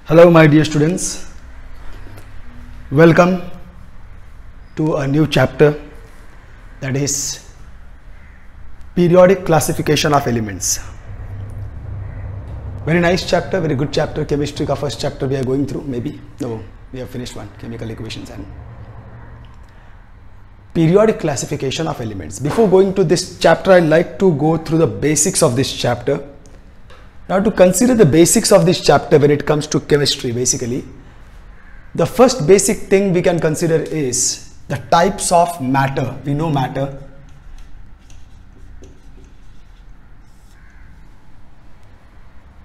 Hello my dear students, welcome to a new chapter, that is periodic classification of elements. Very nice chapter, very good chapter. Chemistry ka first chapter we are going through, maybe. No, we have finished one, chemical equations and periodic classification of elements. Before going to this chapter, I'd like to go through the basics of this chapter. Now, to consider the basics of this chapter when it comes to chemistry, basically, the first basic thing we can consider is the types of matter. We know matter.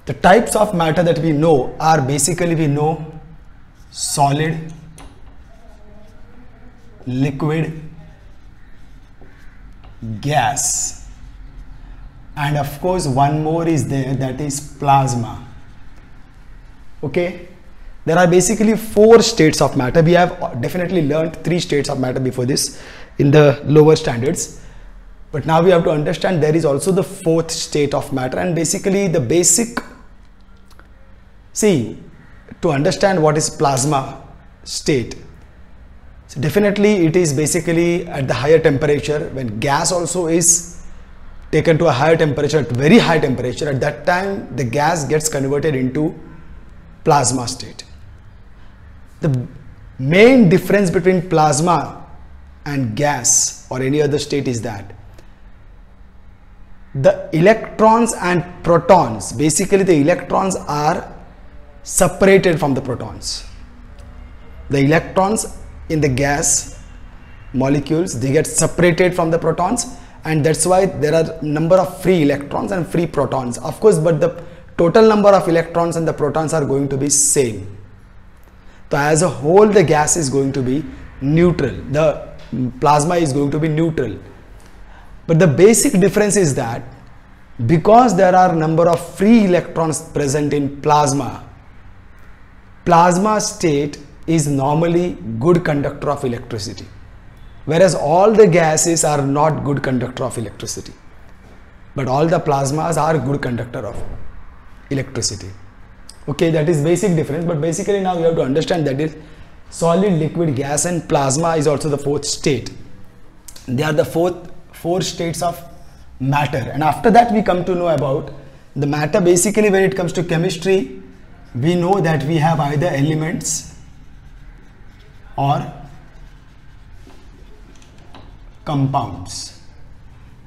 The types of matter that we know are basically, we know solid, liquid, gas, and of course one more is there, that is plasma. Okay, there are basically 4 states of matter. We have definitely learned 3 states of matter before this in the lower standards, but now we have to understand there is also the 4th state of matter. And basically the basic, see, to understand what is plasma state, so definitely it is basically at the higher temperature, when gas also is taken to a higher temperature, at very high temperature, at that time the gas gets converted into plasma state. The main difference between plasma and gas or any other state is that the electrons and protons, basically the electrons are separated from the protons. The electrons in the gas molecules, they get separated from the protons, and that's why there are number of free electrons and free protons, of course, but the total number of electrons and the protons are going to be same. So as a whole the gas is going to be neutral, the plasma is going to be neutral. But the basic difference is that because there are number of free electrons present in plasma, plasma state is normally good conductor of electricity, whereas all the gases are not good conductor of electricity, but all the plasmas are good conductor of electricity. Okay, that is basic difference, but basically now you have to understand that is solid, liquid, gas and plasma is also the 4th state. They are the 4 states of matter, and after that we come to know about the matter. Basically when it comes to chemistry, we know that we have either elements or compounds.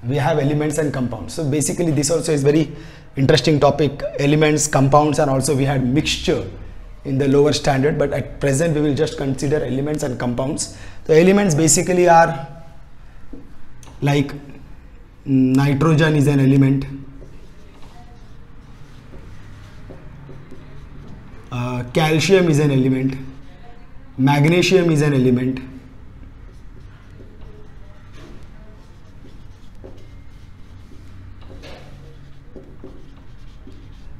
We have elements and compounds. So basically this also is very interesting topic, elements, compounds, and also we had mixture in the lower standard, but at present we will just consider elements and compounds. The elements basically are like nitrogen is an element, calcium is an element, magnesium is an element,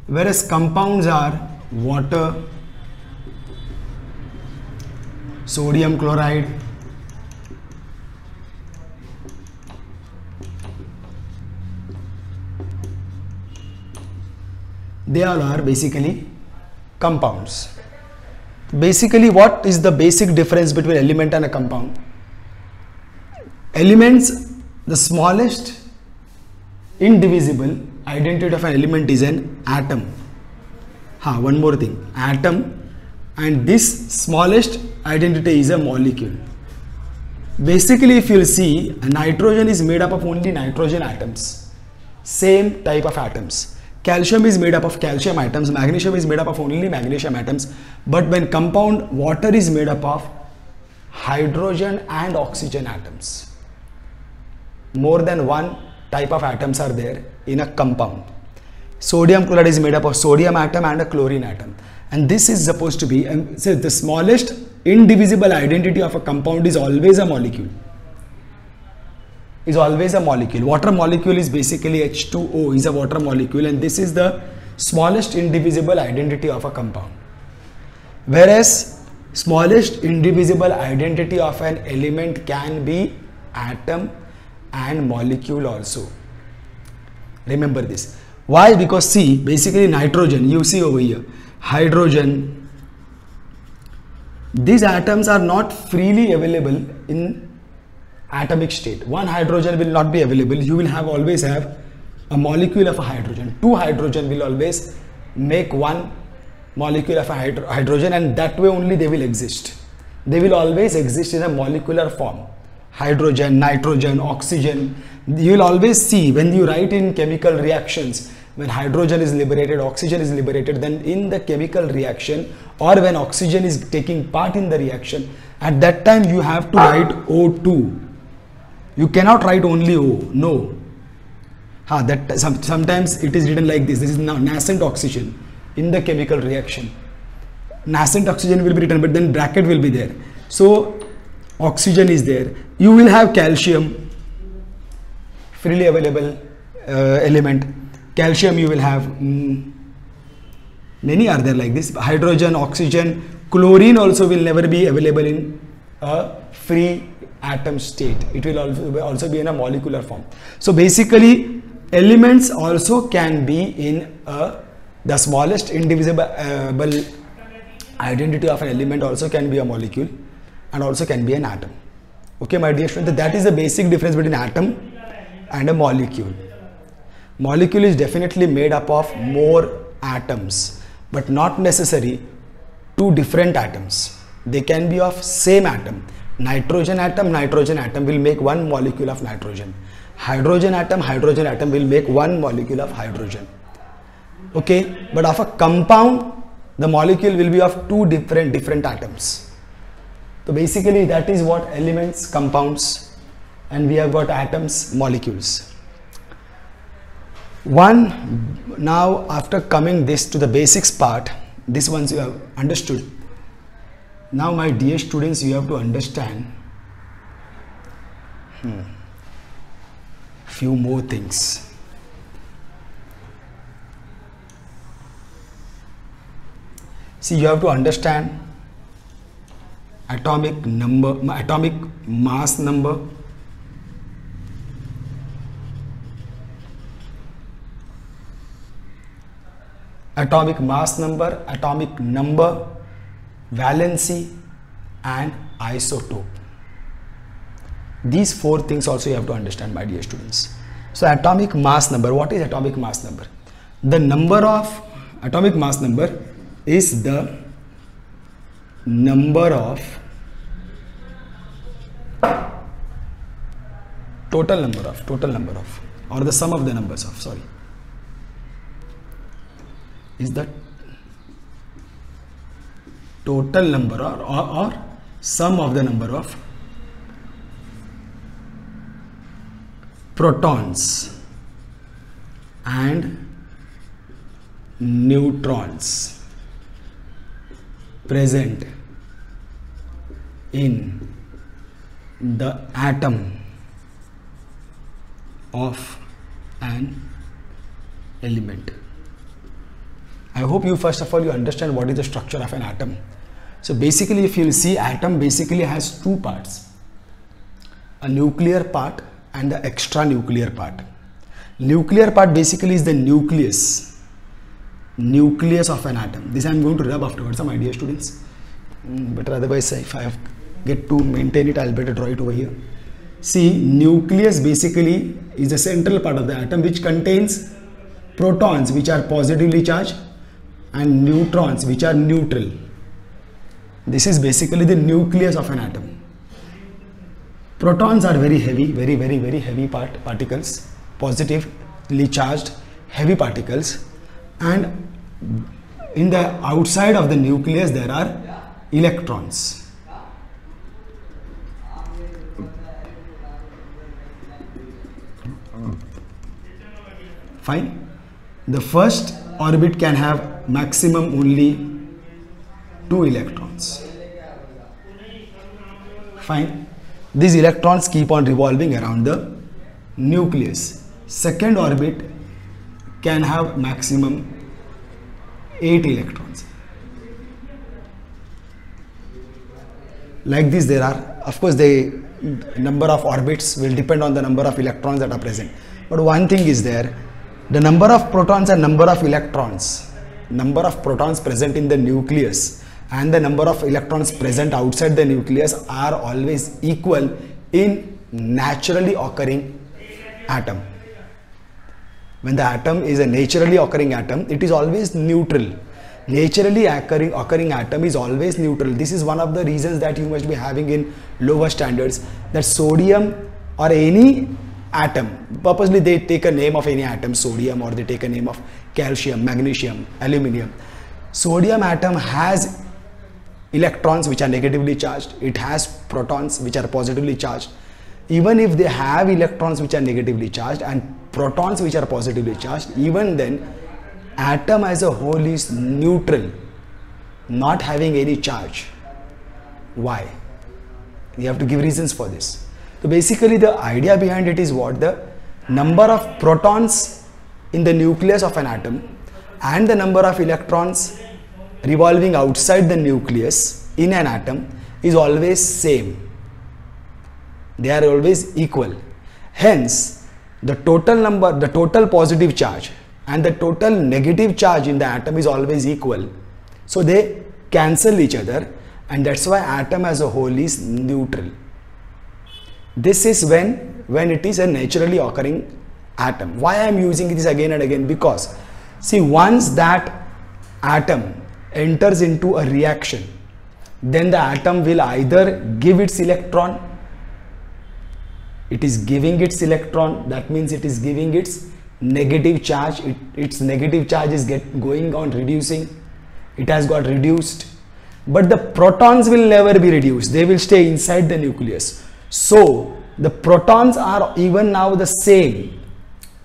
whereas compounds are water, sodium chloride, they all are basically compounds. Basically what is the basic difference between element and a compound? Elements, the smallest indivisible identity of an element is an atom. One more thing, atom, and this smallest identity is a molecule. Basically if you will see, nitrogen is made up of only nitrogen atoms, same type of atoms. Calcium is made up of calcium atoms, magnesium is made up of only magnesium atoms, but when compound, water is made up of hydrogen and oxygen atoms. More than one type of atoms are there in a compound. Sodium chloride is made up of sodium atom and a chlorine atom, and this is supposed to be, so the smallest indivisible identity of a compound is always a molecule. Water molecule is basically H2O is a water molecule, and this is the smallest indivisible identity of a compound. Whereas smallest indivisible identity of an element can be atom and molecule also. Remember this. Why? Because see, basically nitrogen, you see over here, hydrogen, these atoms are not freely available in atomic state. One hydrogen will not be available. You will always have a molecule of a hydrogen. Two hydrogen will always make one molecule of a hydrogen, and that way only they will exist. They will always exist in a molecular form. Hydrogen, nitrogen, oxygen. You will always see when you write in chemical reactions, when hydrogen is liberated, oxygen is liberated, then in the chemical reaction, or when oxygen is taking part in the reaction, at that time you have to write O2. You cannot write only O, no. Sometimes it is written like this. This is now nascent oxygen in the chemical reaction. Nascent oxygen will be written, but then bracket will be there. So oxygen is there. You will have calcium, freely available element. Calcium you will have, many are there like this. Hydrogen, oxygen, chlorine also will never be available in a free atom state. It will also be in a molecular form. So basically elements also can be in the smallest indivisible identity of an element also can be a molecule and also can be an atom. Okay, my dear students, that is the basic difference between atom and a molecule. Molecule is definitely made up of more atoms, but not necessary two different atoms. They can be of same atom. Nitrogen atom will make one molecule of nitrogen. Hydrogen atom will make one molecule of hydrogen. Okay, but of a compound, the molecule will be of two different atoms. So basically that is what elements, compounds, and we have got atoms, molecules. Now after coming this to the basics part, this ones you have understood. Now my dear students, you have to understand few more things. See, you have to understand atomic mass number, atomic number, valency and isotope. These four things also you have to understand, my dear students. So atomic mass number, what is atomic mass number? The number of atomic mass number is the number of total number of or the sum of the numbers of, sorry, is the total number or sum of the number of protons and neutrons present in the atom of an element. I hope you first of all you understand what is the structure of an atom. So basically, if you will see, atom basically has two parts, a nuclear part and the extra nuclear part. Nuclear part basically is the nucleus of an atom. This I am going to rub afterwards, my dear students, but otherwise if I get to maintain it, I will better draw it over here. See, nucleus basically is the central part of the atom which contains protons which are positively charged and neutrons which are neutral. This is basically the nucleus of an atom. Protons are very heavy, very heavy particles, positively charged heavy particles, and in the outside of the nucleus there are electrons. Fine. The first orbit can have maximum only 2 electrons. Fine. These electrons keep on revolving around the nucleus. Second orbit can have maximum 8 electrons. Like this, there are, of course, the number of orbits will depend on the number of electrons that are present. But one thing is there, the number of protons and number of electrons present in the nucleus and the number of electrons present outside the nucleus are always equal in naturally occurring atom. When the atom is a naturally occurring atom, it is always neutral. Naturally occurring atom is always neutral. This is one of the reasons that you must be having in lower standards, that sodium or any atom, purposely they take a name of any atom, sodium, or they take a name of calcium, magnesium, aluminium. Sodium atom has electrons which are negatively charged. It has protons which are positively charged. Even if they have electrons which are negatively charged and protons which are positively charged, even then atom as a whole is neutral, not having any charge. Why? You have to give reasons for this. So basically the idea behind it is what? The number of protons in the nucleus of an atom and the number of electrons revolving outside the nucleus in an atom is always same. They are always equal. Hence, the total positive charge and the total negative charge in the atom is always equal. So they cancel each other, and that's why atom as a whole is neutral. This is when it is a naturally occurring atom. Why I am using this again and again? Because see, once that atom enters into a reaction, then the atom will either give its electron, it is giving its electron, that means it is giving its negative charge, its negative charge is going on reducing, it has got reduced, but the protons will never be reduced, they will stay inside the nucleus. So the protons are even now the same,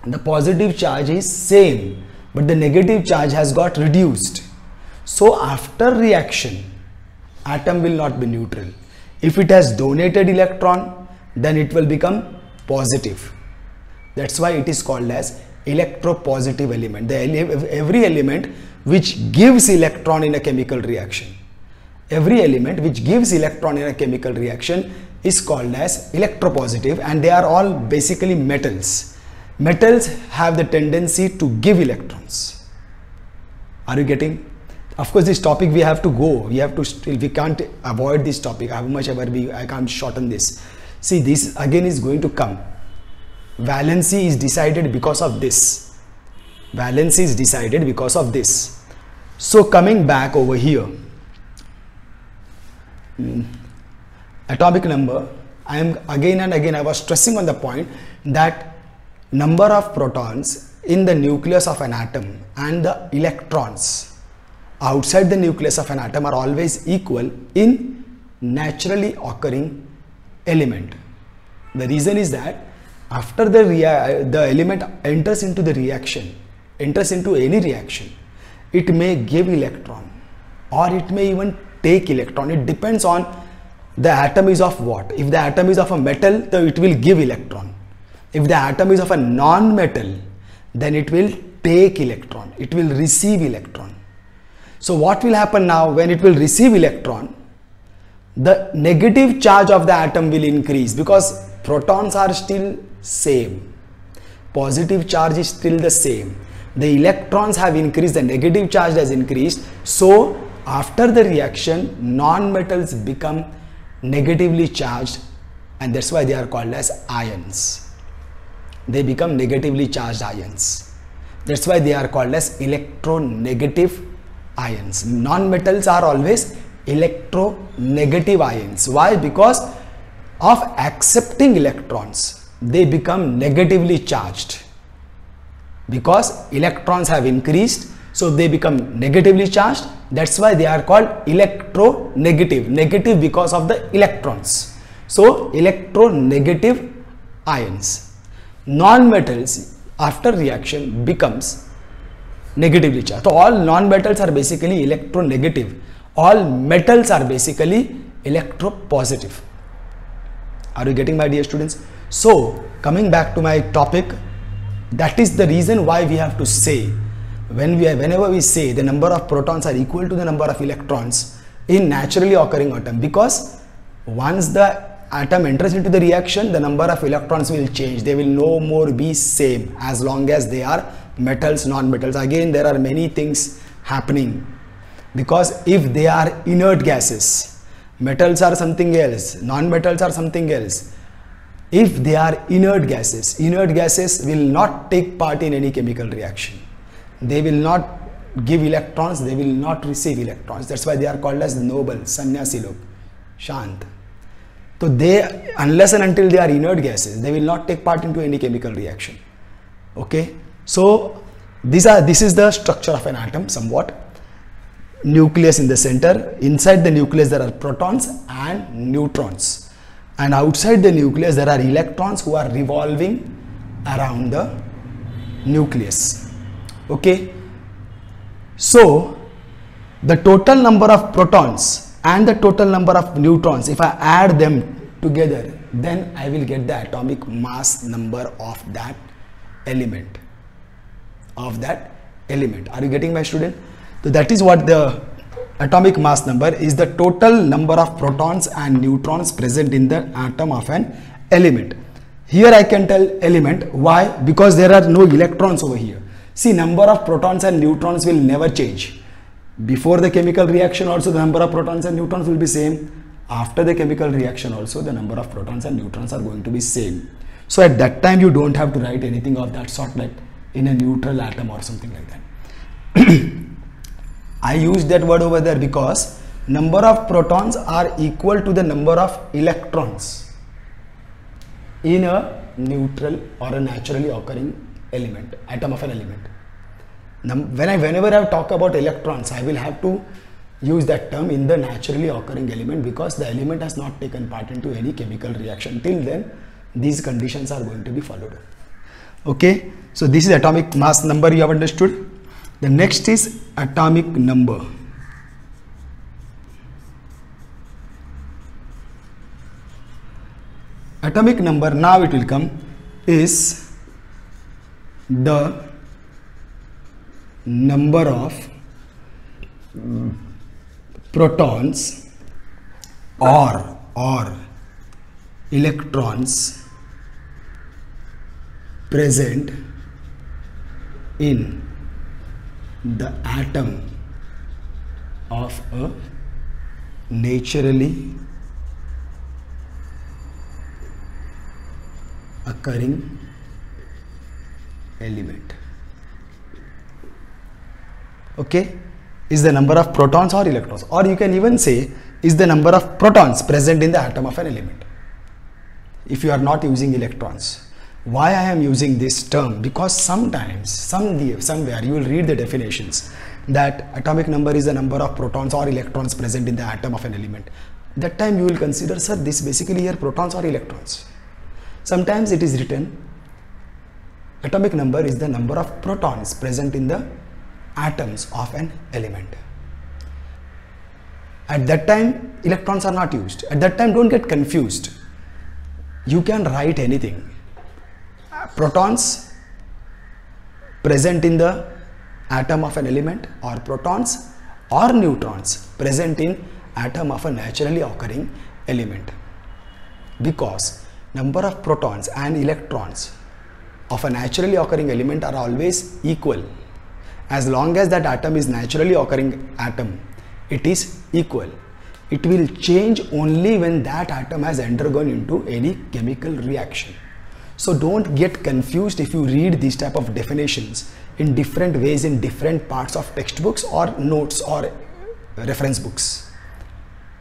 the positive charge is same, but the negative charge has got reduced. So after reaction, atom will not be neutral. If it has donated electron, then it will become positive. That's why it is called as electropositive element. Every element which gives electron in a chemical reaction, every element which gives electron in a chemical reaction is called as electropositive, and they are all basically metals. Metals have the tendency to give electrons. Are you getting? Of course, this topic we have to go. We can't avoid this topic. How much ever I can't shorten this. See, this again is going to come. Valency is decided because of this. Valency is decided because of this. So coming back over here, atomic number, I am again and again I was stressing on the point that number of protons in the nucleus of an atom and the electrons outside the nucleus of an atom are always equal in naturally occurring element. The reason is that after the element enters into the reaction, enters into any reaction, it may give electron or it may even take electron. It depends on the atom is of what. If the atom is of a metal, then it will give electron. If the atom is of a non-metal, then it will take electron. It will receive electron. So what will happen now when it will receive electron? The negative charge of the atom will increase because protons are still same. Positive charge is still the same. The electrons have increased, the negative charge has increased. So after the reaction, non-metals become negatively charged, and that's why they are called as ions. They become negatively charged ions. That's why they are called as electronegative ions. Non-metals are always electronegative ions. Why? Because of accepting electrons, they become negatively charged. Because electrons have increased, so they become negatively charged. That's why they are called electronegative. Negative because of the electrons. So electronegative ions. Non-metals after reaction becomes negatively charged. So all non-metals are basically electronegative. All metals are basically electropositive. Are you getting, my dear students? So coming back to my topic, that is the reason why we have to say, whenever we say the number of protons are equal to the number of electrons in naturally occurring atom, because once the atom enters into the reaction, the number of electrons will change. They will no more be same as long as they are metals, non-metals. Again, there are many things happening. Because if they are inert gases, metals are something else, non-metals are something else. If they are inert gases will not take part in any chemical reaction. They will not give electrons, they will not receive electrons. That's why they are called as noble, sannyasi log, shant. So they, unless and until they are inert gases, they will not take part into any chemical reaction. Okay, so this is the structure of an atom somewhat. Nucleus in the center. Inside the nucleus there are protons and neutrons, and outside the nucleus there are electrons who are revolving around the nucleus. Okay, so the total number of protons and the total number of neutrons, if I add them together, then I will get the atomic mass number of that element. Are you getting, my student? So that is what the atomic mass number is, the total number of protons and neutrons present in the atom of an element. Here I can tell element. Why? Because there are no electrons over here. See, number of protons and neutrons will never change. Before the chemical reaction also the number of protons and neutrons will be same. After the chemical reaction also the number of protons and neutrons are going to be same. So at that time you don't have to write anything of that sort, like in a neutral atom or something like that. I used that word over there because number of protons are equal to the number of electrons in a neutral or a naturally occurring element, atom of an element. Whenever I talk about electrons, I will have to use that term in the naturally occurring element, because the element has not taken part into any chemical reaction. Till then, these conditions are going to be followed. Okay, so this is atomic mass number, you have understood. The next is atomic number. Atomic number, now it will come, is the number of protons or electrons present in the atom of a naturally occurring element. Okay, is the number of protons or electrons, or you can even say is the number of protons present in the atom of an element, if you are not using electrons. Why I am using this term? Because sometimes, somewhere you will read the definitions that atomic number is the number of protons or electrons present in the atom of an element. That time you will consider, sir, this basically here protons or electrons. Sometimes it is written atomic number is the number of protons present in the atoms of an element. At that time electrons are not used. At that time don't get confused. You can write anything. Protons present in the atom of an element, or protons or neutrons present in atom of a naturally occurring element, because number of protons and electrons of a naturally occurring element are always equal. As long as that atom is naturally occurring atom, it is equal. It will change only when that atom has undergone into any chemical reaction. So don't get confused if you read these type of definitions in different ways in different parts of textbooks or notes or reference books.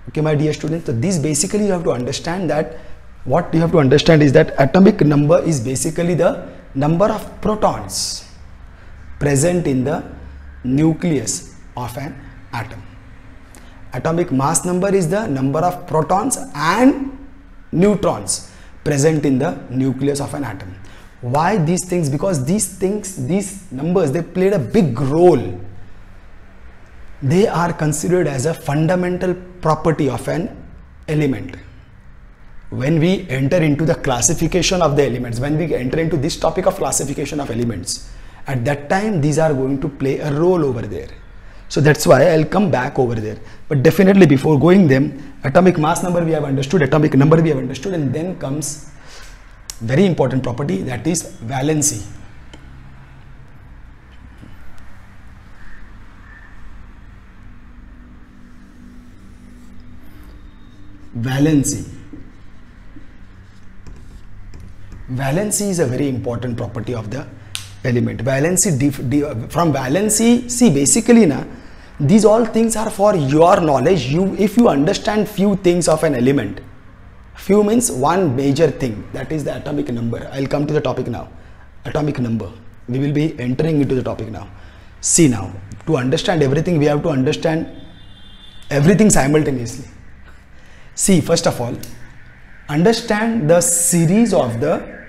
Okay, my dear students, so this basically you have to understand that what you have to understand is that atomic number is basically the number of protons present in the nucleus of an atom. Atomic mass number is the number of protons and neutrons present in the nucleus of an atom. Why these things? Because these numbers, they played a big role. They are considered as a fundamental property of an element. When we enter into the classification of the elements, when we enter into this topic of classification of elements, at that time these are going to play a role over there. So that's why I'll come back over there. But definitely before going them, atomic mass number we have understood, atomic number we have understood, and then comes very important property, that is valency. valency. Valency is a very important property of the element. Valency, from valency, see basically na, these all things are for your knowledge. If you understand few things of an element, few means one major thing, that is the atomic number. I'll come to the topic now. Atomic number. We will be entering into the topic now. See now, to understand everything, we have to understand everything simultaneously. See, first of all, understand the series of the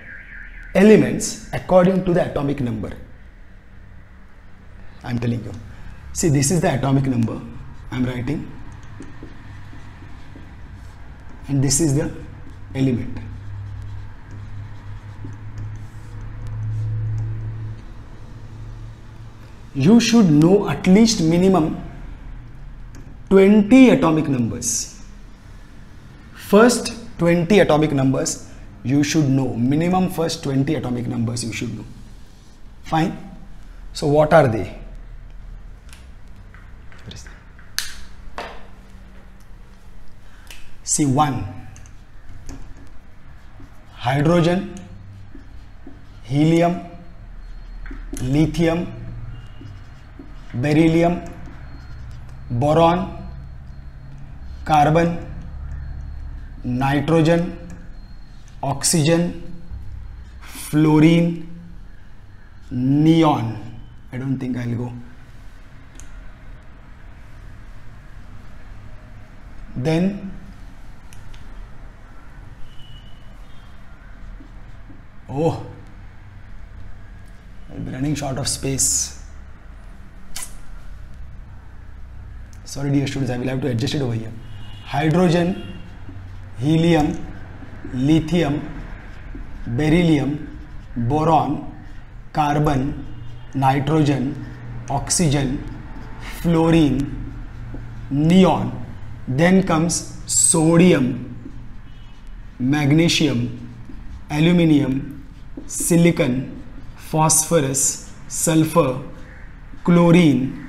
elements according to the atomic number. I am telling you. See, this is the atomic number I am writing, and this is the element. You should know at least minimum 20 atomic numbers. First 20 atomic numbers you should know. Minimum first 20 atomic numbers you should know. Fine. So what are they? See, 1, hydrogen, helium, lithium, beryllium, boron, carbon, nitrogen, oxygen, fluorine, neon. I don't think I'll go. Then oh, I'll be running short of space. Sorry dear students, I will have to adjust it over here. Hydrogen, helium, lithium, beryllium, boron, carbon, nitrogen, oxygen, fluorine, neon. Then comes sodium, magnesium, aluminium, silicon, phosphorus, sulfur, chlorine,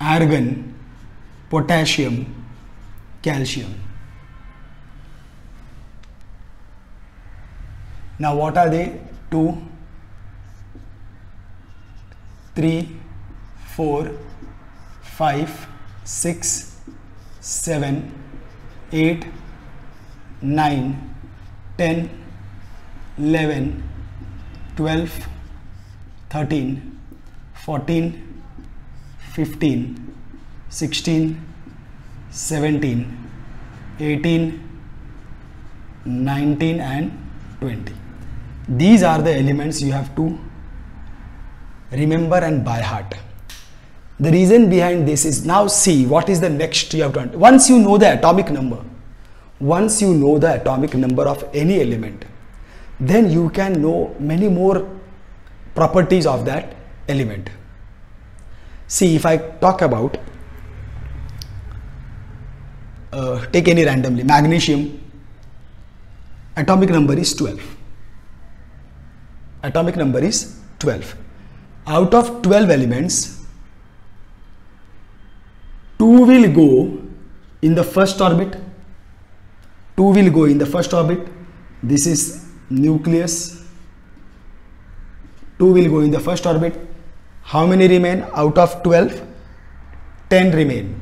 argon, potassium, calcium. Now what are they? 2, 3, 4, 5, 6, 7, 8, 9, 10, 11, 12, 13, 14, 15, 16, 17, 18, 19 and 20. These are the elements you have to remember and by heart. The reason behind this is, now see what is the next you have to understand. Once you know the atomic number, once you know the atomic number of any element, then you can know many more properties of that element. See, if I talk about take any randomly, magnesium, atomic number is 12. Atomic number is 12. Out of 12 elements, 2 will go in the first orbit. 2 will go in the first orbit. This is nucleus. 2 will go in the first orbit. How many remain? Out of 12, 10 remain.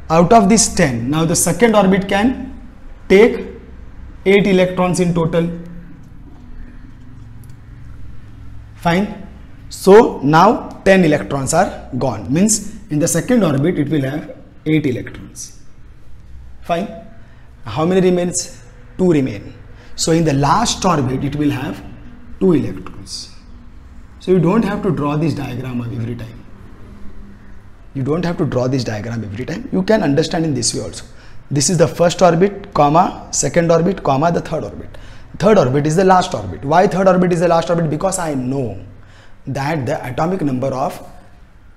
Out of this 10, now the second orbit can take 8 electrons in total. Fine. So now 10 electrons are gone. Means in the second orbit it will have 8 electrons. Fine. How many remains? 2 remain. So in the last orbit it will have 2 electrons. So you don't have to draw this diagram every time. You don't have to draw this diagram every time. You can understand in this way also. This is the first orbit, comma, second orbit, comma, the third orbit. Third orbit is the last orbit. Why third orbit is the last orbit? Because I know that the atomic number of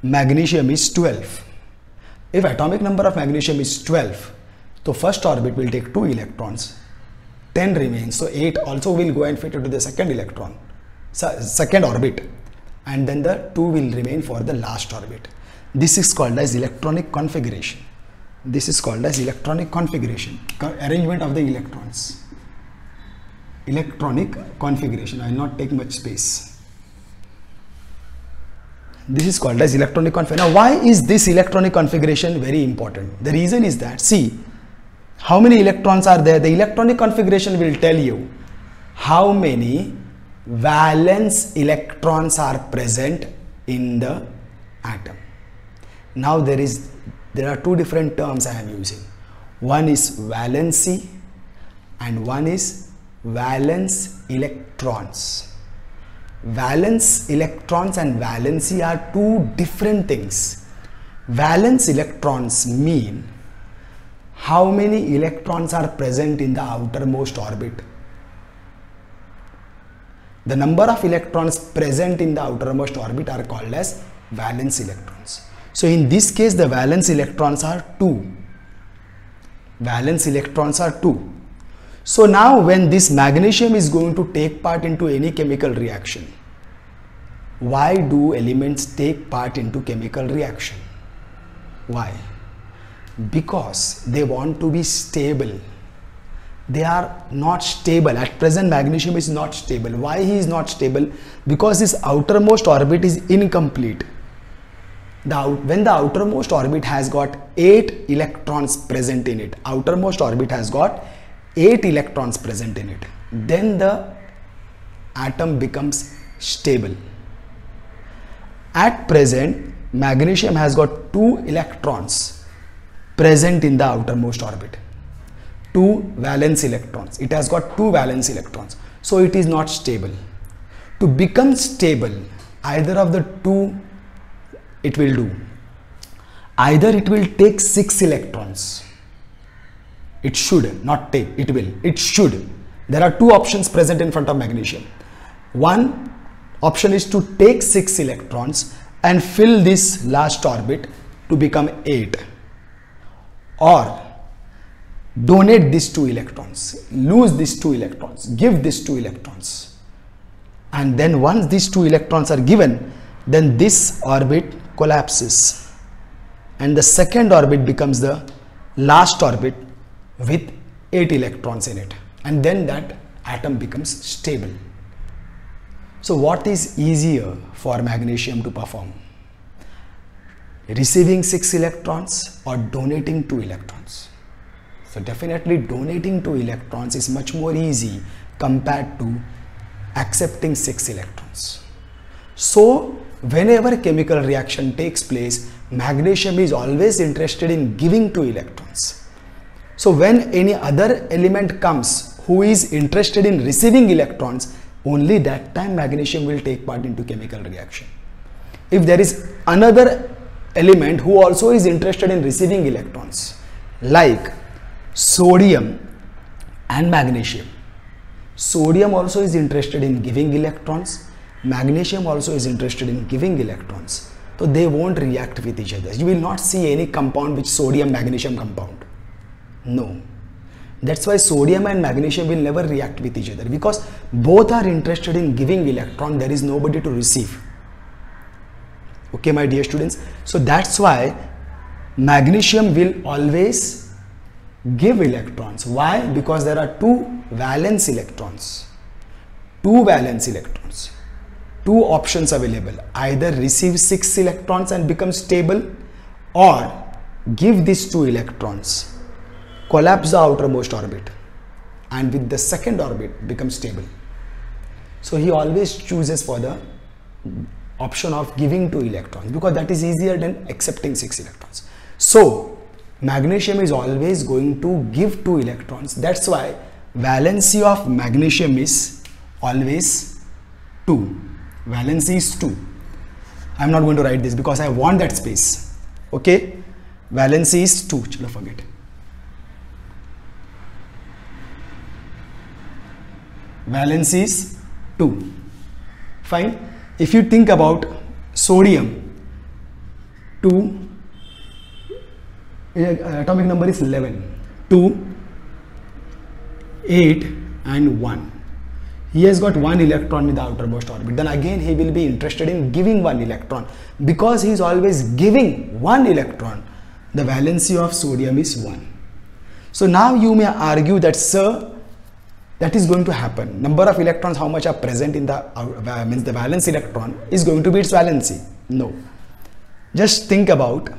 magnesium is 12. If atomic number of magnesium is 12, so first orbit will take 2 electrons. 10 remains. So 8 also will go and fit into the second electron, second orbit. And then the 2 will remain for the last orbit. This is called as electronic configuration. This is called as electronic configuration, arrangement of the electrons. Electronic configuration. I will not take much space. This is called as electronic configuration. Now, why is this electronic configuration very important? The reason is that, see, how many electrons are there? The electronic configuration will tell you how many valence electrons are present in the atom. Now there are two different terms I am using. One is valency and one is valence electrons. Valence electrons and valency are two different things. Valence electrons mean how many electrons are present in the outermost orbit. The number of electrons present in the outermost orbit are called as valence electrons. So in this case, the valence electrons are 2. Valence electrons are 2. So now when this magnesium is going to take part into any chemical reaction, why do elements take part into chemical reaction? Why? Because they want to be stable. They are not stable. At present, magnesium is not stable. Why he is not stable? Because his outermost orbit is incomplete. When the outermost orbit has got 8 electrons present in it, outermost orbit has got 8 electrons present in it, then the atom becomes stable. At present, magnesium has got 2 electrons present in the outermost orbit. 2 valence electrons. It has got 2 valence electrons. So it is not stable. To become stable, either of the two it will do. Either it will take 6 electrons. It should, not take, it will. It should. There are 2 options present in front of magnesium. One option is to take 6 electrons and fill this last orbit to become 8. Or donate these 2 electrons, lose these 2 electrons, give these 2 electrons. And then once these 2 electrons are given, then this orbit collapses. And the second orbit becomes the last orbit with 8 electrons in it. And then that atom becomes stable. So what is easier for magnesium to perform? Receiving 6 electrons or donating 2 electrons? So definitely donating 2 electrons is much more easy compared to accepting 6 electrons. So whenever a chemical reaction takes place, magnesium is always interested in giving 2 electrons. So when any other element comes who is interested in receiving electrons, only that time magnesium will take part into chemical reaction. If there is another element who also is interested in receiving electrons, like sodium and magnesium. Sodium also is interested in giving electrons. Magnesium also is interested in giving electrons. So they won't react with each other. You will not see any compound which sodium magnesium compound. No. That's why sodium and magnesium will never react with each other, because both are interested in giving electron. There is nobody to receive. Okay, my dear students. So that's why magnesium will always give electrons. Why? Because there are 2 valence electrons. 2 valence electrons. 2 options available. Either receive 6 electrons and become stable, or give these 2 electrons, collapse the outermost orbit, and with the second orbit become stable. So he always chooses for the option of giving 2 electrons, because that is easier than accepting 6 electrons. So magnesium is always going to give 2 electrons. That's why valency of magnesium is always 2. Valency is 2. I am not going to write this because I want that space. Okay, valency is 2. Chalo, forget. Valency is 2. Fine. If you think about sodium, 2, atomic number is 11. 2, 8 and 1. He has got 1 electron in the outermost orbit. Then again he will be interested in giving 1 electron. Because he is always giving 1 electron, the valency of sodium is 1. So now you may argue that, sir, that is going to happen. Number of electrons, how much are present in the means the valence electron is going to be its valency. No. Just think about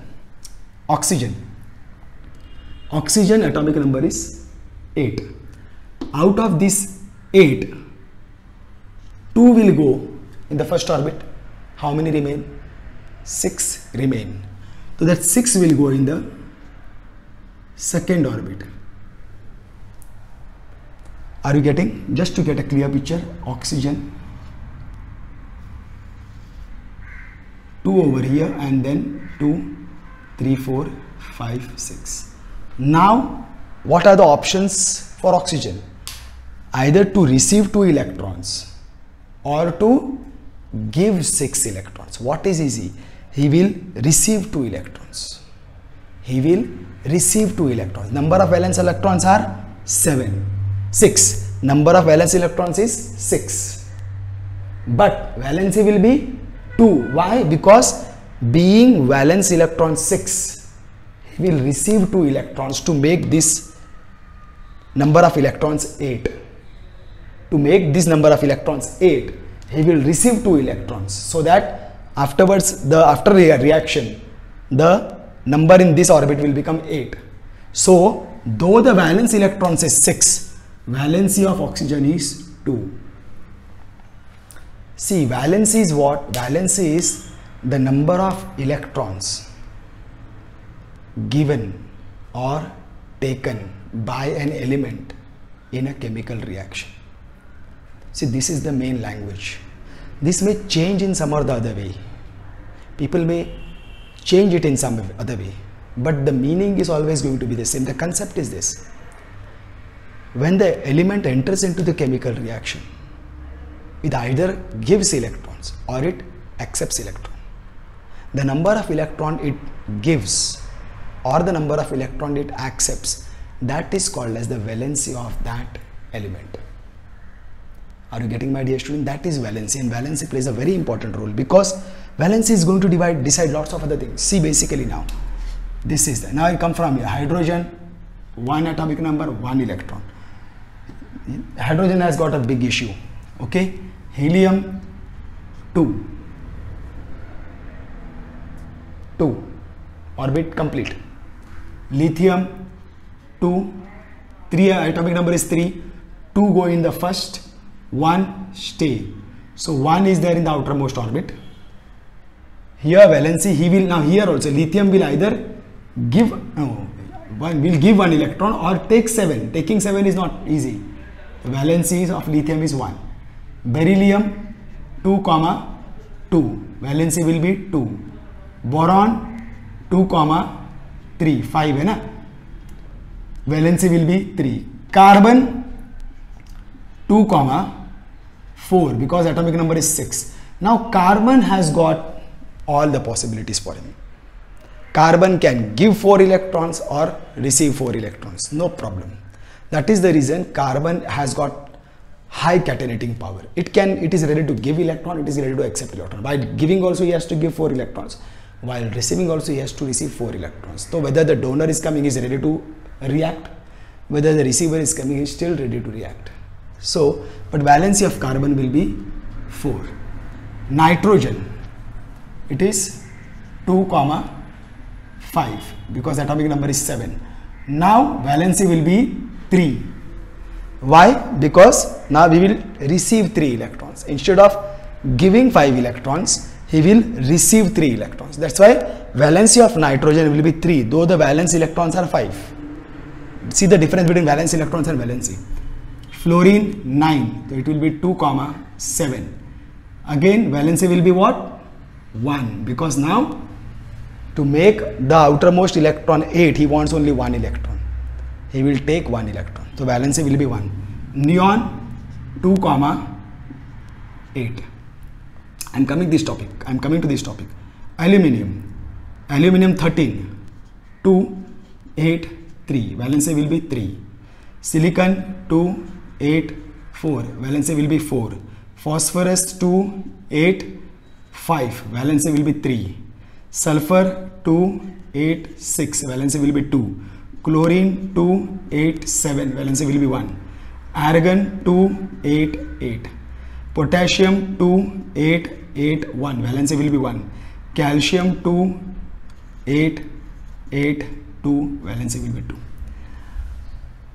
oxygen. Oxygen atomic number is 8. Out of this 8, 2 will go in the first orbit. How many remain? 6 remain. So that 6 will go in the second orbit. Are you getting? Just to get a clear picture, oxygen 2 over here, and then 2, 3, 4, 5, 6. Now what are the options for oxygen? Either to receive 2 electrons or to give 6 electrons. What is easy? He will receive 2 electrons. He will receive 2 electrons. Number of valence electrons are 6. Number of valence electrons is 6. But valency will be 2. Why? Because being valence electron 6, he will receive 2 electrons to make this number of electrons 8. To make this number of electrons 8, he will receive 2 electrons, so that afterwards, after reaction, the number in this orbit will become 8. So though the valence electrons is 6, valency of oxygen is 2. See, valency is what? Valency is the number of electrons given or taken by an element in a chemical reaction. See, this is the main language. This may change in some or the other way. People may change it in some other way, but the meaning is always going to be the same. The concept is this: when the element enters into the chemical reaction, it either gives electrons or it accepts electron. The number of electron it gives or the number of electron it accepts, that is called as the valency of that element. Are you getting, my dear student? That is valency, and valency plays a very important role, because valency is going to decide lots of other things. See, basically now this is now I come from here. Hydrogen, 1 atomic number, 1 electron. Hydrogen has got a big issue. Okay, helium 2, orbit complete. Lithium 2, 3 atomic number is 3, 2 go in the first, 1 stay. So 1 is there in the outermost orbit. Here valency, he will now here also lithium will either give one electron or take 7. Taking 7 is not easy. The valency of lithium is 1. Beryllium 2, 2, valency will be 2. Boron 2, 3, 5 है ना, valency will be 3. Carbon 2, 4, because atomic number is 6. Now carbon has got all the possibilities for him. Carbon can give 4 electrons or receive 4 electrons, no problem. That is the reason carbon has got high catenating power. It is ready to give electron, it is ready to accept electron. By giving also he has to give 4 electrons, while receiving also he has to receive 4 electrons. So whether the donor is coming, he is ready to react, whether the receiver is coming, he is still ready to react. So, but valency of carbon will be 4. Nitrogen, it is 2, 5, because atomic number is 7. Now valency will be 3. Why? Because now we will receive 3 electrons. Instead of giving 5 electrons, he will receive 3 electrons. That's why valency of nitrogen will be 3, though the valence electrons are 5. See the difference between valence electrons and valency. Fluorine 9, so it will be 2, 7. Again valency will be what? 1, because now to make the outermost electron 8, he wants only 1 electron. He will take 1 electron. So valency will be 1. Neon 2, 8. I am coming to this topic. Aluminium 13, 2, 8, 3. Valency will be 3. Silicon 2, 8, 4. Valency will be 4. Phosphorus 2, 8, 5. Valency will be 3. Sulfur 2, 8, 6, valency will be 2. Chlorine 2, 8, 7, valency will be 1. Argon 2, 8, 8. Potassium 2, 8, 8, 1, valency will be 1. Calcium 2, 8, 8, 2, valency will be 2.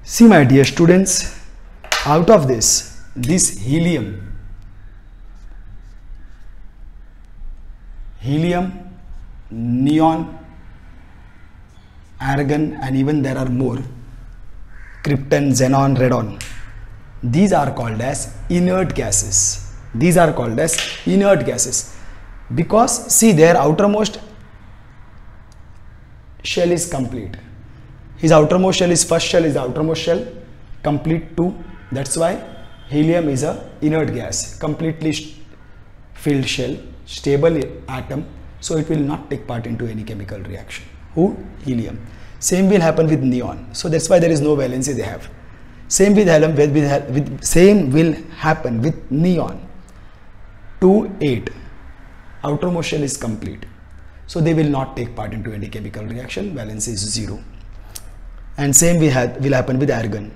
See my dear students, out of this helium, neon, argon, and even there are more, krypton, xenon, radon. These are called as inert gases. These are called as inert gases because see their outermost shell is complete. His outermost shell is first shell is the outermost shell, complete 2. That's why helium is a inert gas, completely filled shell, stable atom, so it will not take part into any chemical reaction. Who? Helium. Same will happen with neon, so that's why there is no valency they have. Same with helium, same will happen with neon. 2, 8, outermost shell is complete, so they will not take part into any chemical reaction, valency is 0. And same will happen with argon.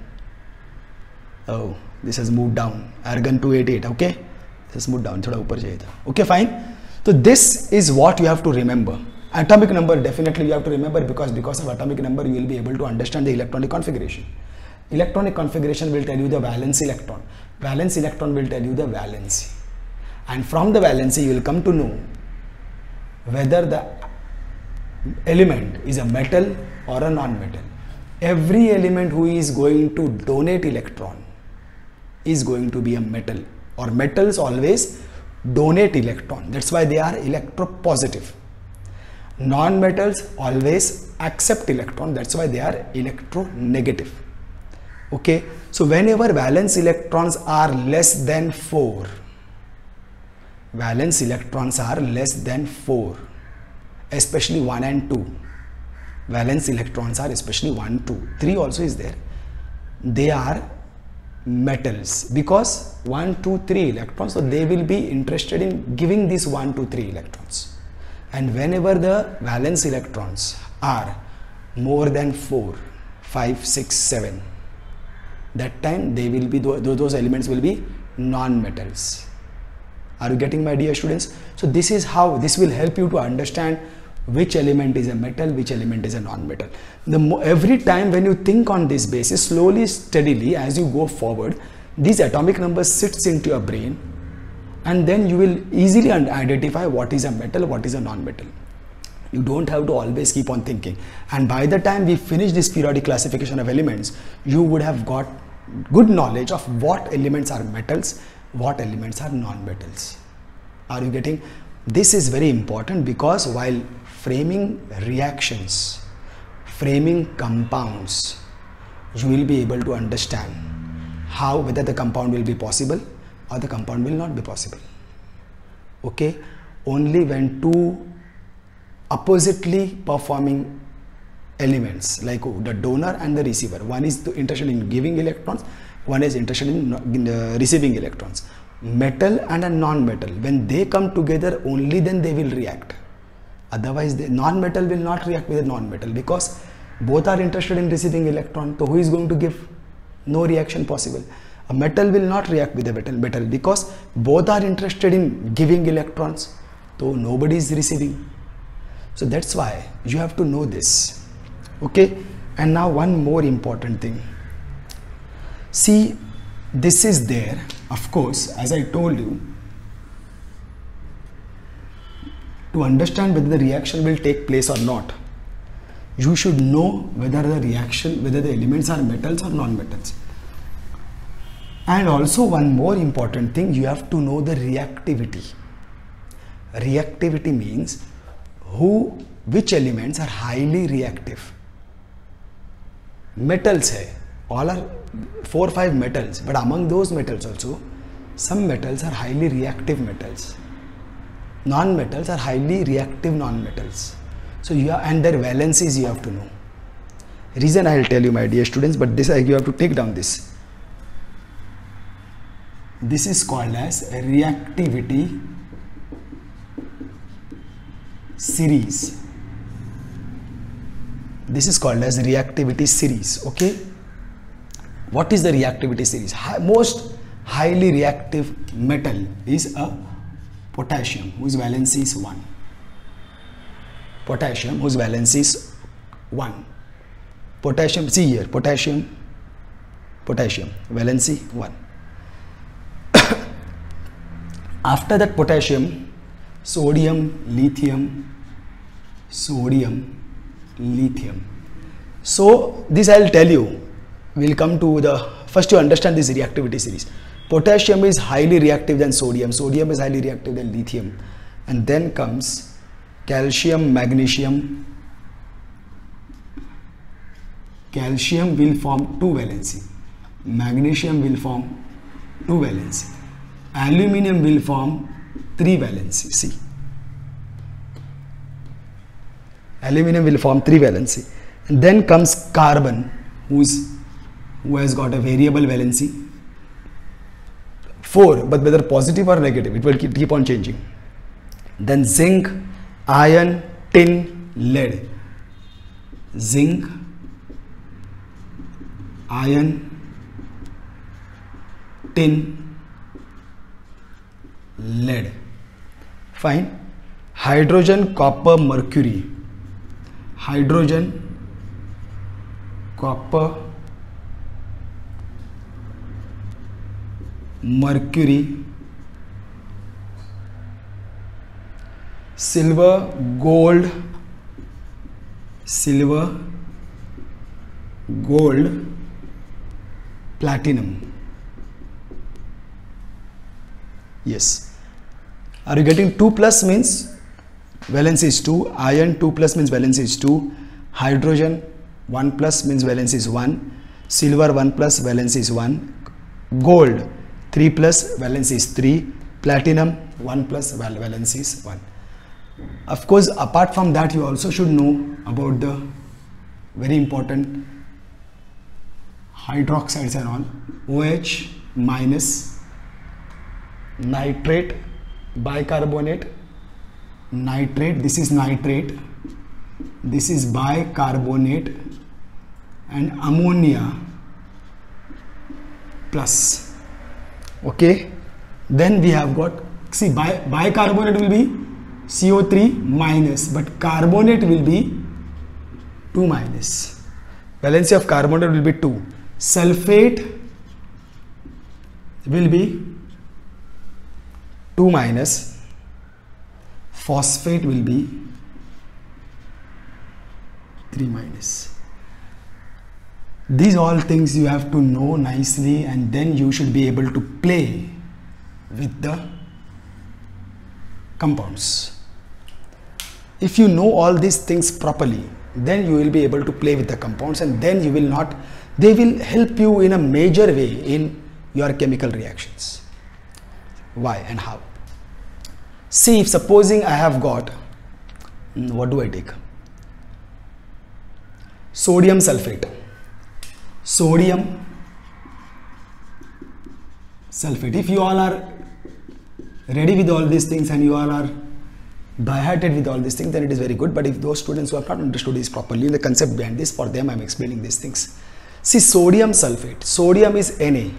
Oh, this has moved down, argon 288, okay, this has moved down, thoda upar jayega. Okay, fine. So this is what you have to remember. Atomic number definitely you have to remember because of atomic number you will be able to understand the electronic configuration. Electronic configuration will tell you the valence electron. Valence electron will tell you the valency. And from the valency you will come to know whether the element is a metal or a non-metal. Every element who is going to donate electron is going to be a metal, or metals always donate electron. That's why they are electropositive. Non-metals always accept electron. That's why they are electronegative. Okay, so whenever valence electrons are less than 4, valence electrons are less than 4, especially 1 and 2. Valence electrons are especially 1, 2, 3 also is there. They are metals because 1, 2, 3 electrons, so they will be interested in giving these 1, 2, 3 electrons. And whenever the valence electrons are more than 4, 5, 6, 7, that time they will be those elements will be non-metals. Are you getting, my dear students? So this is how this will help you to understand which element is a metal, which element is a non-metal. Every time when you think on this basis, slowly, steadily, as you go forward, these atomic numbers sits into your brain, and then you will easily identify what is a metal, what is a non-metal. You don't have to always keep on thinking. And by the time we finish this periodic classification of elements, you would have got good knowledge of what elements are metals, what elements are non-metals. Are you getting? This is very important because while framing reactions, framing compounds, you will be able to understand how whether the compound will be possible or the compound will not be possible. Okay, only when two oppositely performing elements like the donor and the receiver, one is interested in giving electrons, one is interested in receiving electrons, metal and a non-metal, when they come together only then they will react. Otherwise the non-metal will not react with a non-metal because both are interested in receiving electron. So who is going to give? No reaction possible. A metal will not react with a metal because both are interested in giving electrons, so nobody is receiving. So that's why you have to know this. Okay, and now one more important thing. See, this is there, of course, as I told you, to understand whether the reaction will take place or not, you should know whether the elements are metals or non-metals. And also one more important thing, you have to know the reactivity. Reactivity means which elements are highly reactive. Metals hai, all are 4 or 5 metals, but among those metals also, some metals are highly reactive metals. Non-metals are highly reactive non-metals. So and their valencies you have to know. Reason I will tell you, my dear students, but this you have to take down this. This is called as reactivity series. This is called as reactivity series. Okay, what is the reactivity series? Most highly reactive metal is a potassium, whose valency is 1. Potassium, whose valency is 1. Potassium, see here, potassium, valency 1. After that potassium, sodium, lithium. So this I'll tell you. We'll come to the, first you understand this reactivity series. Potassium is highly reactive than sodium. Sodium is highly reactive than lithium. And then comes calcium, magnesium. Calcium will form 2 valency. Magnesium will form 2 valency. Aluminium will form 3 valency. See, aluminium will form 3 valency. And then comes carbon, who has got a variable valency 4, but whether positive or negative, it will keep on changing. Then zinc, iron, tin, lead. Zinc, iron, tin, lead. Fine. Hydrogen, copper, mercury. Hydrogen, copper, mercury, silver, gold, platinum. Yes. Are you getting? 2 plus means valency is 2, iron 2 plus means valency is 2, hydrogen 1 plus means valency is 1, silver 1 plus valency is 1, gold 3 plus valency is 3, platinum 1 plus valency is 1. Of course, apart from that, you also should know about the very important hydroxides and all. OH minus, nitrate, bicarbonate, nitrate, this is nitrate, this is bicarbonate, and ammonia plus. Okay, then we have got, see, bicarbonate will be CO3 minus, but carbonate will be 2 minus. Valency of carbonate will be 2. Sulfate will be 2 minus. Phosphate will be 3 minus. These all things you have to know nicely, and then you should be able to play with the compounds. If you know all these things properly, then you will be able to play with the compounds, and then you will not, they will help you in a major way in your chemical reactions. Why and how? See, if supposing I have got, what do I take? Sodium sulfate. Sodium sulfate. If you all are ready with all these things and you all are by-hearted with all these things, then it is very good. But if those students who have not understood this properly, the concept behind this, for them I am explaining these things. See, sodium sulfate. Sodium is Na.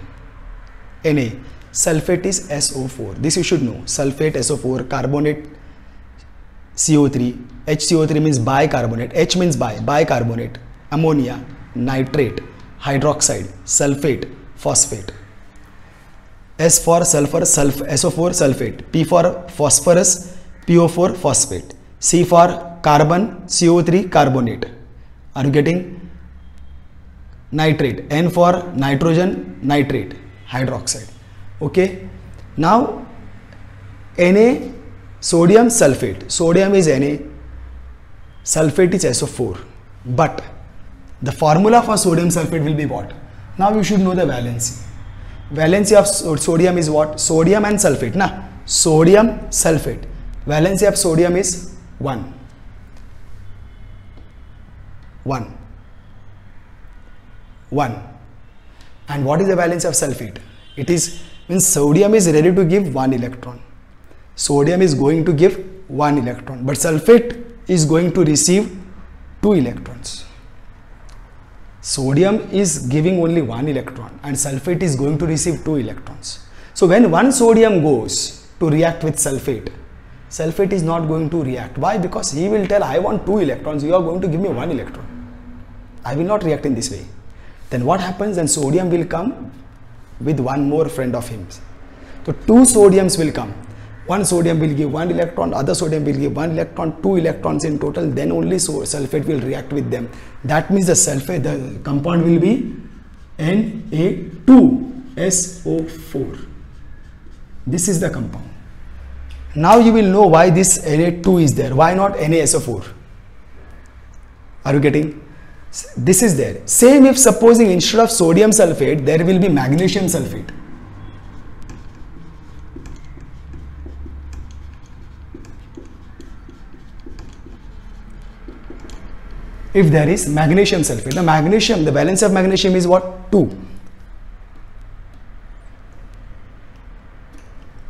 Sulfate is SO4. This you should know. Sulfate, SO4, carbonate, CO3. HCO3 means bicarbonate. H means bicarbonate. Ammonia, nitrate, hydroxide, sulfate, phosphate. S for sulfur, SO4 sulfate. P for phosphorus, PO4 phosphate. C for carbon, CO3 carbonate. Are you getting? Nitrate. N for nitrogen, nitrate, hydroxide. Okay. Now Na, sodium sulfate. Sodium is Na, sulfate is SO4. But the formula for sodium sulfate will be what? Now you should know the valency. Valency of sodium is what? Sodium and sulfate. Na? Sodium sulfate. Valency of sodium is 1. 1. 1. And what is the valency of sulfate? It is, means sodium is ready to give 1 electron. Sodium is going to give 1 electron, but sulfate is going to receive 2 electrons. Sodium is giving only 1 electron and sulfate is going to receive 2 electrons. So when one sodium goes to react with sulfate, sulfate is not going to react. Why? Because he will tell, I want 2 electrons, you are going to give me 1 electron. I will not react in this way. Then what happens? Then sodium will come with one more friend of him. So 2 sodiums will come. One sodium will give 1 electron, other sodium will give 1 electron, 2 electrons in total, then only sulfate will react with them. That means the sulfate, the compound will be Na2SO4. This is the compound. Now you will know why this Na2 is there. Why not NaSO4? Are you getting? This is there. Same if supposing instead of sodium sulfate, there will be magnesium sulfate. If there is magnesium sulfate, the valence of magnesium is what? 2.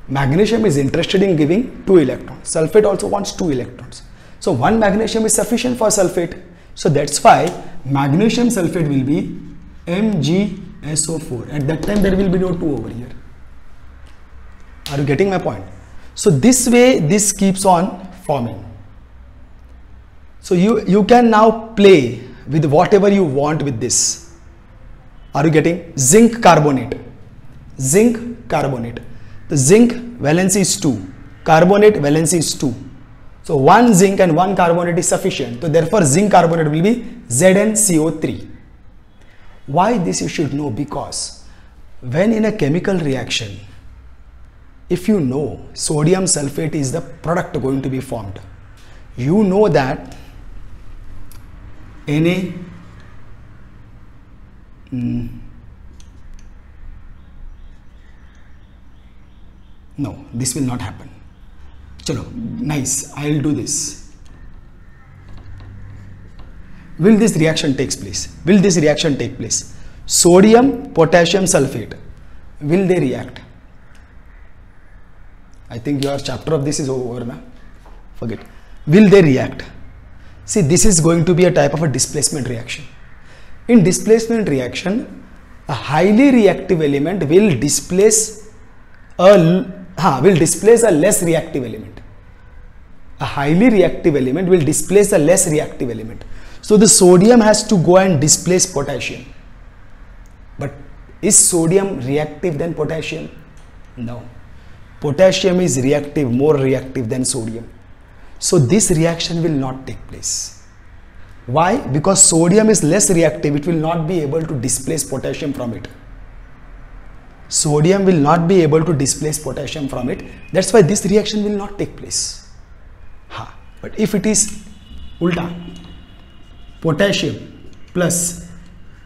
Magnesium is interested in giving 2 electrons. Sulfate also wants 2 electrons. So 1 magnesium is sufficient for sulfate. So that's why magnesium sulfate will be MgSO4. At that time there will be no 2 over here. Are you getting my point? So this way this keeps on forming. So you can now play with whatever you want with this. Are you getting? Zinc carbonate. Zinc carbonate. The zinc valency is 2. Carbonate valency is 2. So 1 zinc and 1 carbonate is sufficient. So therefore zinc carbonate will be ZnCO3. Why this you should know? Because when in a chemical reaction, if you know sodium sulfate is the product going to be formed, you know that no, this will not happen. Chalo, nice, I will do this. Will this reaction take place? Will this reaction take place? Sodium, potassium sulfate, will they react? I think your chapter of this is over now. Forget. Will they react? See, this is going to be a type of a displacement reaction. In displacement reaction, a highly reactive element will displace a less reactive element. A highly reactive element will displace a less reactive element. So the sodium has to go and displace potassium. But is sodium reactive than potassium? No. Potassium is reactive, more reactive than sodium. So this reaction will not take place. Why? Because sodium is less reactive, it will not be able to displace potassium from it. Sodium will not be able to displace potassium from it. That's why this reaction will not take place. But if it is ulta, potassium plus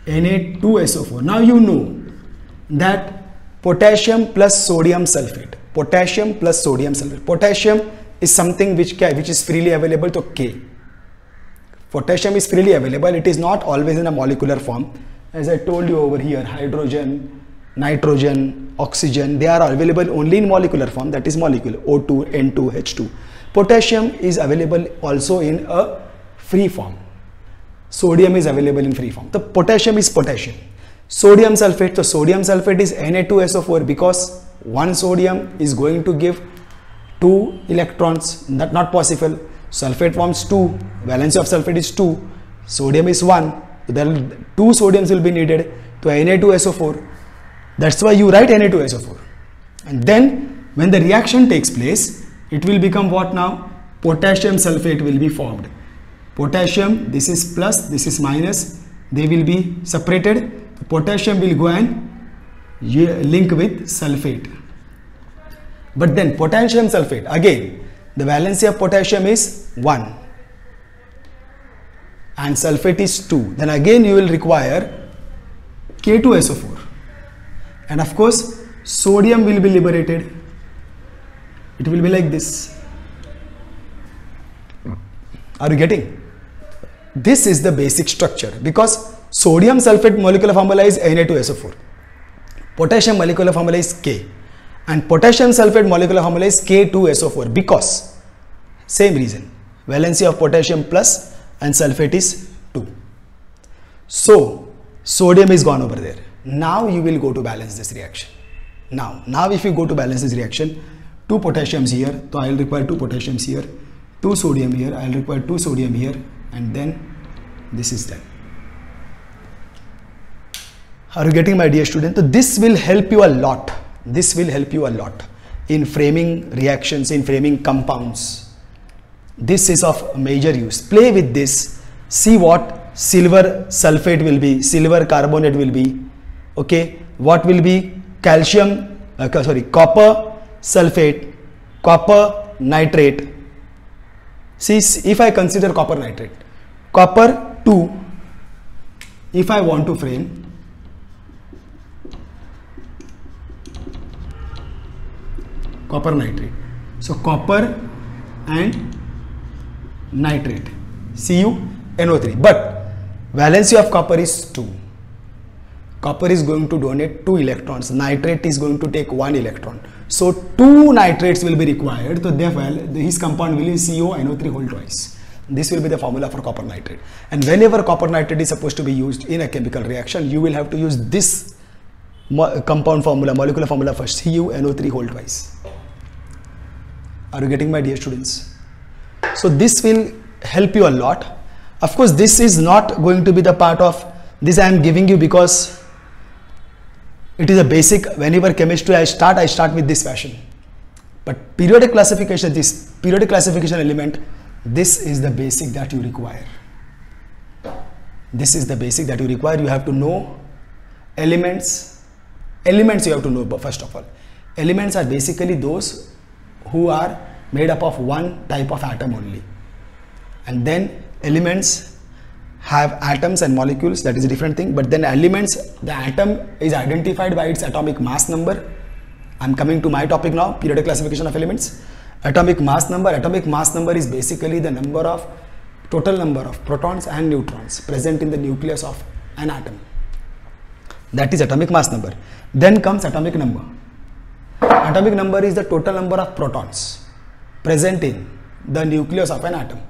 Na2SO4. Now you know that potassium plus sodium sulfate. Potassium plus sodium sulfate. Potassium is something which is freely available to K. Potassium is freely available. It is not always in a molecular form. As I told you over here, hydrogen, nitrogen, oxygen, they are available only in molecular form, that is molecule O2, N2, H2. Potassium is available also in a free form. Sodium is available in free form. The potassium is potassium. Sodium sulfate, so sodium sulfate is Na2SO4 because one sodium is going to give 2 electrons, that not possible. Sulfate forms 2, valence of sulfate is 2, sodium is 1, so then 2 sodiums will be needed to Na2SO4. That's why you write Na2SO4. And then when the reaction takes place, it will become what now? Potassium sulfate will be formed. Potassium, this is plus, this is minus, they will be separated. Potassium will go and link with sulfate. But then potassium sulfate, again, the valency of potassium is 1 and sulfate is 2. Then again you will require K2SO4. And of course, sodium will be liberated. It will be like this. Are you getting? This is the basic structure because sodium sulfate molecular formula is Na2SO4. Potassium molecular formula is K. And potassium sulfate molecular formula is K2SO4 because same reason, valency of potassium plus and sulfate is 2. So Sodium is gone over there. Now you will go to balance this reaction. Now if you go to balance this reaction, 2 potassiums here, so I will require 2 potassiums here, 2 sodium here, I will require 2 sodium here, and then this is done. Are you getting, my dear student? So this will help you a lot. This will help you a lot in framing reactions, in framing compounds. This is of major use. Play with this. See what silver sulfate will be, silver carbonate will be. Okay, what will be copper sulfate, copper nitrate. See, if I consider copper nitrate, copper 2, if I want to frame copper nitrate, so copper and nitrate, CuNO3, but valency of copper is 2. Copper is going to donate 2 electrons, nitrate is going to take 1 electron. So 2 nitrates will be required, so therefore his compound will be CuNO3 whole twice. This will be the formula for copper nitrate. And whenever copper nitrate is supposed to be used in a chemical reaction, you will have to use this compound formula, molecular formula first, CuNO3 whole twice. Are you getting, my dear students? So this will help you a lot. Of course, this is not going to be the part of this I am giving you because it is a basic. Whenever chemistry I start with this fashion. But periodic classification, this periodic classification element, this is the basic that you require. This is the basic that you require. You have to know elements. Elements you have to know first of all. Elements are basically those who are made up of one type of atom only, and then elements have atoms and molecules, that is a different thing. But then elements, the atom is identified by its atomic mass number. I am coming to my topic now, periodic classification of elements. Atomic mass number is basically the total number of protons and neutrons present in the nucleus of an atom. That is atomic mass number. Then comes atomic number. Atomic number is the total number of protons present in the nucleus of an atom.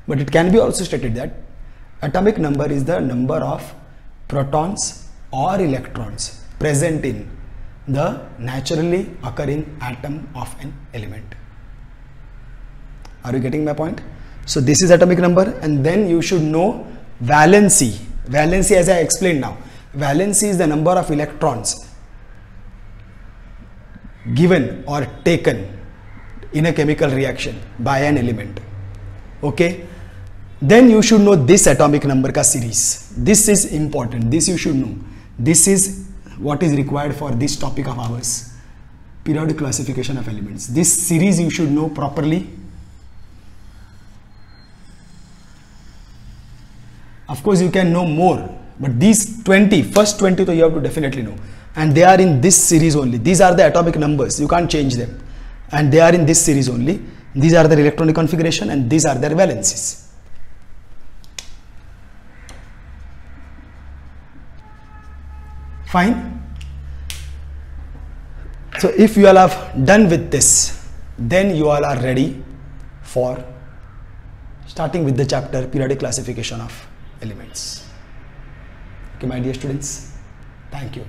But it can be also stated that atomic number is the number of protons or electrons present in the naturally occurring atom of an element. Are you getting my point? So this is atomic number, and then you should know valency. Valency, as I explained now, valency is the number of electrons given or taken in a chemical reaction by an element. Okay, then you should know this atomic number ka series. This is important, this you should know. This is what is required for this topic of ours, periodic classification of elements. This series you should know properly. Of course you can know more, but these first 20 so you have to definitely know, and they are in this series only. These are the atomic numbers, you can't change them, and they are in this series only. These are their electronic configuration and these are their valencies. Fine. So if you all have done with this, then you all are ready for starting with the chapter periodic classification of elements. Okay, my dear students, thank you.